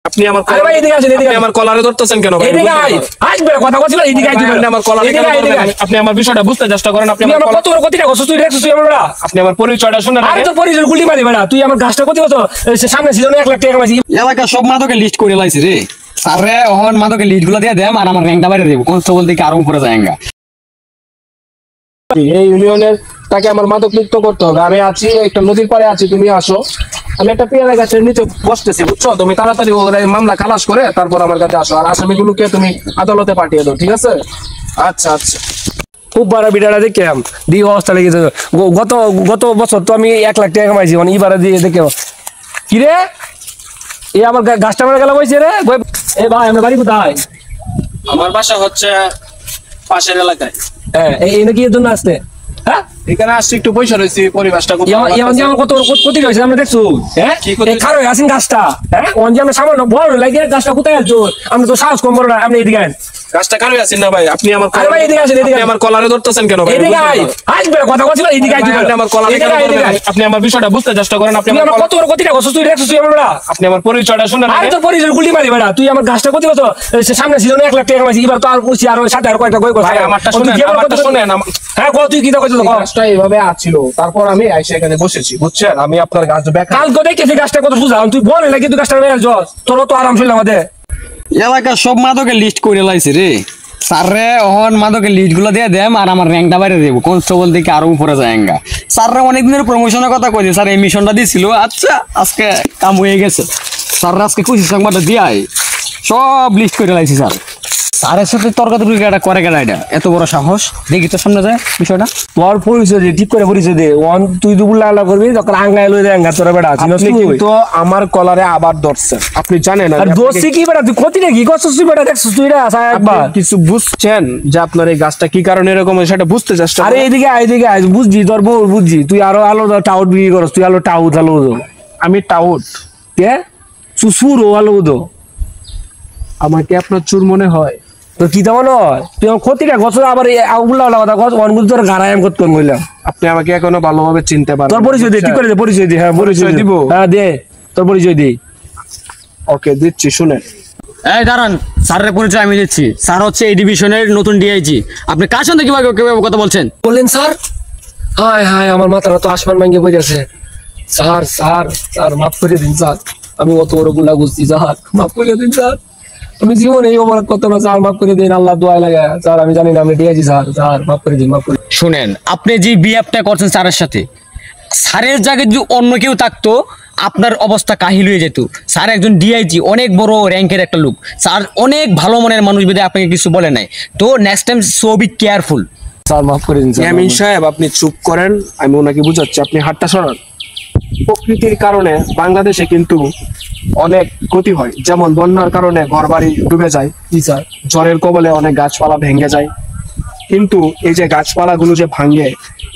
আপনি আমার আরে ভাই এদিকে আসেন, এদিকে আমার কলারে ধরতেছেন কেন ভাই? এদিকে আই আসবে কথা বলছিলা, এদিকে আই দিবেন আমার কলারে কেন ধরবেন? আপনি আমার বিষয়টা বুঝতে চেষ্টা করেন। আপনি আমার কত বড় কথাটা কষ্ট তুই দেখছিস তুই আমরা, আপনি আমার পরিচয়টা শুনেন। আরে তোর পরিচয় গুলি মারি বেটা, তুই আমার গাছটা কত কত সামনে ছিল না 1 লাখ টাকা কামাইছি। এলাকা সব মাদকের লিস্ট করে লাইছি রে আরে ওহন মাদকের লিস্টগুলো দিয়ে দেম আর আমার র্যাঙ্কটা বাইরে দেব কনস্টেবল থেকে আরো উপরে যায়গা। এই ইউনিয়নের তাকে আমার মাদক মুক্ত করতে হবে। আমি আছি একটা নদীর পাড়ে আছি, তুমি আসো। আমি একটা পেয়ারা গাছের নিচে বসতেছি, বুঝছো? তুমি তাড়াতাড়ি মামলা খালাস করে তারপর আমার কাছে আসো, আর আসামিগুলোকে তুমি আদালতে পাঠিয়ে দাও, ঠিক আছে? আচ্ছা আচ্ছা। খুব বড় বিড়াটা দেখে দিয়ে অবস্থা লেগেছে। গত গত বছর তো আমি 1 লাখ টাকা কামাইছি, মানে এবারে দিয়ে দেখে কি রে এই আমার গাছটা মেরে গেল বলছে রে। এ ভাই আমার বাড়ি কোথায়? আমার বাসা হচ্ছে পাশের এলাকায়। হ্যাঁ এই নাকি এর জন্য আসতে? হ্যাঁ এখানে আসছি একটু পয়সা রয়েছে, পরিবেশটা খুব ভালো লাগছে। আমার কত ক্ষতি হয়েছে আমরা দেখছো? হ্যাঁ খারো আছেন গাছটা, হ্যাঁ ওন যে আমরা সামান্য বড় লাগে গাছটা কোথায় আছো? আমরা তো সাহস কম বড় না। আপনি এদিকে আইন, গাছটা কারোই আছেন না ভাই। আপনি আমার আরে ভাই এদিকে আসেন, এদিকে আমার কলারে ধরতেছেন কেন ভাই? এদিকে আই আসবে কথা বলছিলা, এদিকে আই দিবেন আমার কলারে কেন ধরবেন? আপনি আমার বিষয়টা বুঝতে চেষ্টা করেন। আপনি আমার কত বড় কথাটা কষ্ট তুই দেখছিস তুই আমরা, আপনি আমার পরিচয়টা শুনেন। আরে তোর পরিচয় গুলি মারি বেটা, তুই আমার গাছটা কত কত সামনে ছিল না 1 লাখ টাকা কামাইছি। এবার তো আর পুষি আর সাথে আর কয়টা কই কথা আমারটা শুনেন, আমারটা শুনেন। হ্যাঁ কত তুই কি কইছিস? গাছটা এইভাবে আছিল, তারপর আমি আইসা এখানে বসেছি, বুঝছেন? আমি আপনার গাছ ব্যাখ্যা কালকে দেখেছি গাছটা কত বুঝা, তুই বল নাকি তুই গাছটা মেরে যাস, তোর তো আরাম ছিল আমাদের। এলাকা সব মাদকের লিস্ট করে লাইছি রে স্যাররে ওহন মাদকের লিস্টগুলো দিয়ে দেম আর আমার র্যাঙ্কটা বাইরে দেব কনস্টেবল থেকে আরো উপরে যায়গা। স্যাররা অনেকদিনের প্রমোশনের কথা কইছে, স্যার এই মিশনটা দিছিল। আচ্ছা আজকে কাম হয়ে গেছে। স্যাররা আজকে খুশি সংবাদটা দিয়াই সব লিস্ট করে লাইছি। স্যার স্যারের সাথে তর্কাতর্কি এটা করে কেন? এটা এত বড় সাহস, দেখি তো সামনে যায় বিষয়টা। তোর পরিচয় দে, ঠিক করে পরিচয় দে। ওয়ান তুই দুপুর লাগলা করবি তখন আঙ্গাই লই দে আঙ্গা তোরা বেটা চিনস তুই। কিন্তু আমার কলারে আবার ধরছেন, আপনি জানেন? আর দোষী কি বেটা, তুই ক্ষতি নাকি করছিস তুই বেটা? দেখছিস তুই রে একবার কিছু বুঝছেন যে আপনার এই গাছটা কি কারণে এরকম সেটা বুঝতে চেষ্টা আরে এইদিকে এইদিকে আয়, বুঝছি তোর বউ বুঝছি। তুই আরো আলো টাউট বিক্রি করস, তুই আলো টাউট আলো দো। আমি টাউট কে সুসুর ও আলো দো? আমাকে আপনার চুর মনে হয়? তো কি তেমন হয়? তুই আমার ক্ষতিটা গছ আবার উল্লা উল্লা কথা গছ অনগুলো তোর গাড়ায়াম করতে বললাম। আপনি আমাকে এখনো ভালোভাবে চিনতে পারেন? তোর পরিচয় দে, ঠিক করে দে পরিচয় দে। হ্যাঁ পরিচয় দিব, হ্যাঁ দে তোর পরিচয় দে। ওকে দিচ্ছি, শুনেন। এই দাঁড়ান, স্যারের পরিচয় আমি দিচ্ছি। স্যার হচ্ছে এই ডিভিশনের নতুন ডিআইজি। আপনি কার সঙ্গে কিভাবে কথা বলছেন? বললেন স্যার? হায় হায় আমার মাথাটা তো আসমান ভাঙ্গে পড়ে গেছে। স্যার স্যার স্যার মাফ করে দিন স্যার, আমি অত বড় গুলা বুঝছি স্যার, মাফ করে দিন স্যার। আমি জীবনে এই অপরাধ করতে না স্যার, মাফ করে দিন। আল্লাহ দোয়া লাগে স্যার, আমি জানি না আমি দিয়েছি স্যার, স্যার মাফ করে দিন, মাফ করে। শুনেন, আপনি যে বিহেভটা করছেন স্যারের সাথে, স্যারের জায়গায় যদি অন্য কেউ থাকতো আপনার অবস্থা কাহিল হয়ে যেত। স্যার একজন ডিআইজি, অনেক বড় র্যাঙ্কের একটা লোক। স্যার অনেক ভালো মনের মানুষ, বেদে আপনাকে কিছু বলে নাই। তো next time so be careful. Sir মাফ করে দিন স্যার। ইয়ামিন সাহেব আপনি চুপ করেন, আমি ওনাকে বুঝাচ্ছি। আপনি হাতটা সরান। প্রকৃতির কারণে বাংলাদেশে কিন্তু অনেক ক্ষতি হয়, যেমন বন্যার কারণে ঘরবাড়ি ডুবে যায়। জি স্যার। ঝড়ের কবলে অনেক গাছপালা ভেঙে যায়। কিন্তু এই যে গাছপালাগুলো যে ভাঙে,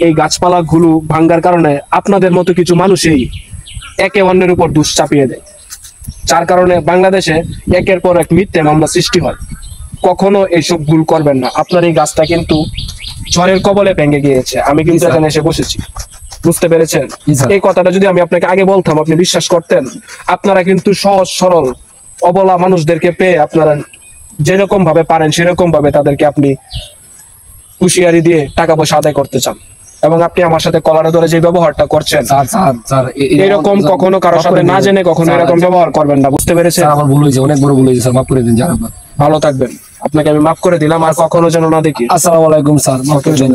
এই গাছপালাগুলো ভাঙ্গার কারণে আপনাদের মতো কিছু মানুষই একে অন্যের উপর দোষ চাপিয়ে দেয়, যার কারণে বাংলাদেশে একের পর এক মিথ্যে মামলা সৃষ্টি হয়। কখনো এইসব ভুল করবেন না। আপনার এই গাছটা কিন্তু ঝড়ের কবলে ভেঙে গিয়েছে, আমি কিন্তু এখানে এসে বসেছি, বুঝতে পেরেছেন? এই কথাটা যদি আমি আপনাকে আগে বলতাম আপনি বিশ্বাস করতেন? আপনারা কিন্তু সহজ সরল অবলা মানুষদেরকে পেয়ে আপনারা যেরকম ভাবে পারেন সেরকম ভাবে তাদেরকে আপনি হুঁশিয়ারি দিয়ে টাকা পয়সা আদায় করতে চান, এবং আপনি আমার সাথে কলারে ধরে যে ব্যবহারটা করছেন স্যার স্যার স্যার এরকম কখনো কারোর সাথে না জেনে কখনো এরকম ব্যবহার করবেন না, বুঝতে পেরেছেন? আমার ভুল হয়েছে, অনেক বড় ভুল হয়েছে স্যার, মাফ করে দিন। জানাবেন, ভালো থাকবেন। আপনাকে আমি মাফ করে দিলাম, আর কখনো যেন না দেখি। আসসালামু আলাইকুম স্যার, মাফ করে দিন।